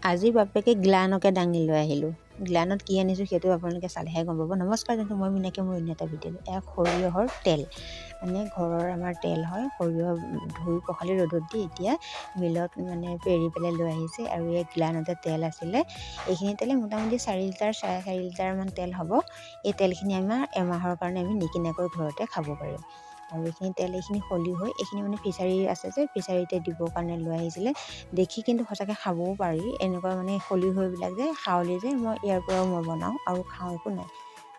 আজি বাপেকে গ্লানকে দাঙি লৈ আহিলোঁ। গ্লানত কি আনিছোঁ সেইটো আপোনালোকে চালেহে গম পাব। নমস্কাৰ জনাইছোঁ, মই মিনাক্ষী, মোৰ অন্য এটা ভিডিঅ'লৈ। এয়া সৰিয়হৰ তেল, মানে ঘৰৰ আমাৰ তেল হয়। সৰিয়হ ধুই পখালি ৰ'দত দি এতিয়া মিলত মানে পেৰি পেলাই লৈ আহিছে। আৰু এই গ্লানতে তেল আছিলে। এইখিনি তেলে মোটামুটি 4 লিটাৰ 4.5 লিটাৰমান তেল হ'ব। এই তেলখিনি আমাৰ এমাহৰ কাৰণে আমি নিকিনাকৈ ঘৰতে খাব পাৰিম। আৰু এইখিনি তেল এইখিনি খলি হৈ এইখিনি মানে ফিচাৰী আছে যে ফিচাৰীতে দিবৰ কাৰণে লৈ আহিছিলে। দেখি কিন্তু সঁচাকৈ খাবও পাৰি, এনেকুৱা মানে খলি হৈবিলাক যে খাৱলি যে মই ইয়াৰ পৰাও মই বনাওঁ আৰু খাওঁ, একো নাই।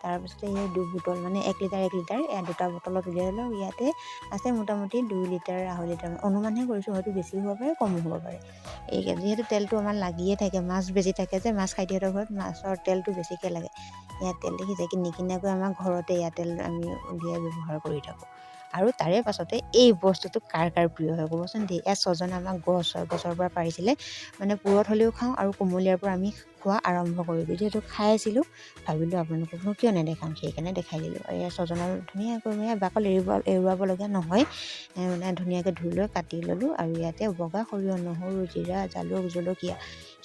তাৰপিছতে এই 2 বটল মানে 1 লিটাৰ 1 লিটাৰ এয়া 2টা বটলত উলিয়াই লওঁ। ইয়াতে আছে মোটামুটি 2 লিটাৰ 2.5 লিটাৰ অনুমানহে কৰিছোঁ, হয়তো বেছিও হ'ব পাৰে কমো হ'ব পাৰে। এই যিহেতু তেলটো আমাৰ লাগিয়ে থাকে, মাছ বেছি থাকে যে, মাছ খাই দিয়াৰ ঘৰত মাছৰ তেলটো বেছিকৈ লাগে। ইয়াত তেল দেখিছে কি নিকিনাকৈ আমাৰ ঘৰতে ইয়াত তেল আমি উলিয়াই ব্যৱহাৰ কৰি থাকোঁ। আৰু তাৰে পাছতে এই বস্তুটো কাৰ কাৰ প্ৰিয় হয় ক'বচোন দেই। এয়া ছজনা আমাৰ গছৰ পৰা পাৰিছিলে, মানে পুৰত হ'লেও খাওঁ আৰু কোমলীয়াৰ পৰা আমি খোৱা আৰম্ভ কৰিলোঁ। যিহেতু খাই আছিলোঁ, ভাবিলোঁ আপোনালোককনো কিয় নেদেখাম, সেইকাৰণে দেখাই দিলোঁ। এয়া ছজনা ধুনীয়াকৈ মানে বাকল এৰুৱাবলগীয়া নহয়, মানে ধুনীয়াকৈ ধুই লৈ কাটি ল'লোঁ। আৰু ইয়াতে বগা সৰিয়হ, নহৰু, জিৰা, জালুক, জলকীয়া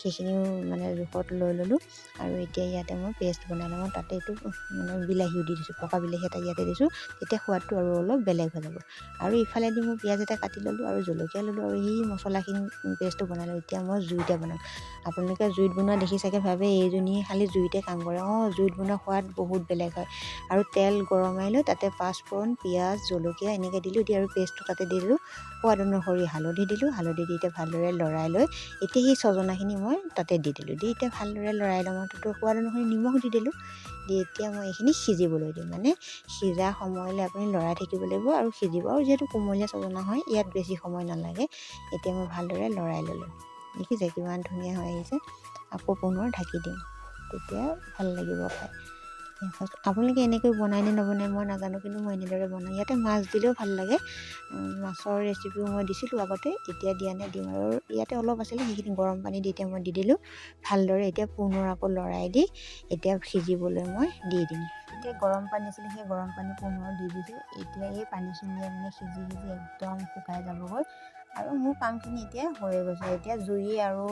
সেইখিনিও মানে জোখত লৈ ল'লোঁ। আৰু এতিয়া ইয়াতে মই পেষ্ট বনাই লওঁ। তাতে এইটো মানে বিলাহীও দি দিছোঁ, পকা বিলাহী এটা ইয়াতে দিছোঁ, তেতিয়া সোৱাদটো আৰু অলপ বেলেগ হৈ যাব। আৰু ইফালেদি মই পিঁয়াজ এটা কাটি ল'লোঁ আৰু জলকীয়া ল'লোঁ আৰু সেই মছলাখিনি পেষ্টটো বনাই লওঁ। এতিয়া মই জুইতে বনাম। আপোনালোকে জুইত বনোৱা দেখি চাগে ভাবে এইজনীয়ে খালি জুইতে কাম কৰে। জুইত বনোৱা সোৱাদ বহুত বেলেগ হয়। আৰু তেল গৰমাই লৈ তাতে পাঁচফোৰণ, পিঁয়াজ, জলকীয়া এনেকৈ দিলোঁ, দি আৰু পেষ্টটো তাতে দি দিলোঁ। সোৱাদ অনুসৰি হালধি দিলোঁ, হালধি দি এতিয়া ভালদৰে লৰাই লৈ এতিয়া সেই ছজনাখিনি মই তাতে দি দিলোঁ। দি এতিয়া ভালদৰে লৰাই লওঁ। তাতো সোৱাদ অনুসৰি নিমখ দি দিলোঁ। দি এতিয়া মই এইখিনি সিজিবলৈ দিম, মানে সিজা সময়লৈ আপুনি লৰাই থাকিব লাগিব আৰু সিজিব। আৰু যিহেতু কোমলীয়া ছজনা হয়, ইয়াত বেছি সময় নালাগে। এতিয়া মই ভালদৰে লৰাই ল'লোঁ। দেখিছে কিমান ধুনীয়া হৈ আহিছে। আকৌ পুনৰ ঢাকি দিম, তেতিয়া ভাল লাগিব খাই। আপোনালোকে এনেকৈ বনাই নে নবনাই মই নাজানো, কিন্তু মই এনেদৰে বনাওঁ। ইয়াতে মাছ দিলেও ভাল লাগে। মাছৰ ৰেচিপিও মই দিছিলোঁ আগতে, এতিয়া দিয়া নাই, দিম। আৰু ইয়াতে অলপ আছিলে, সেইখিনি গৰম পানী দি এতিয়া মই দি দিলোঁ ভালদৰে। এতিয়া পুনৰ আকৌ লৰাই দি এতিয়া সিজিবলৈ মই দি দিম। এতিয়া গৰম পানী আছিলে, সেই গৰম পানী পুনৰ দি দিছোঁ। এতিয়া এই পানীখিনিয়ে মানে সিজি একদম শুকাই যাবগৈ। আৰু মোৰ কামখিনি এতিয়া হৈয়ে গৈছে। এতিয়া জুই আৰু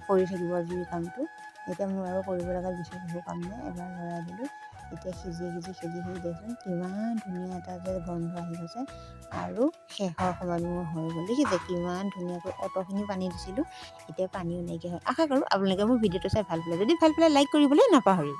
কৰি থাকিব জুই কামটো। এতিয়া মোৰ আৰু কৰিব লগা বিশেষ একো কাম নাই। এবাৰ লৰাই দিলোঁ, এতিয়া সিজি দেখোন কিমান ধুনীয়া এটা যে গন্ধ আহি গৈছে। আৰু শেষৰ সময়ত মোৰ হৈ গ'ল। দেখিছে কিমান ধুনীয়াকৈ অতখিনি পানী দিছিলোঁ, এতিয়া পানীও নাইকিয়া হয়। আশা কৰোঁ আপোনালোকে মোৰ ভিডিঅ'টো চাই ভাল পালে। যদি ভাল পালে লাইক কৰিবলৈ নাপাহৰিব।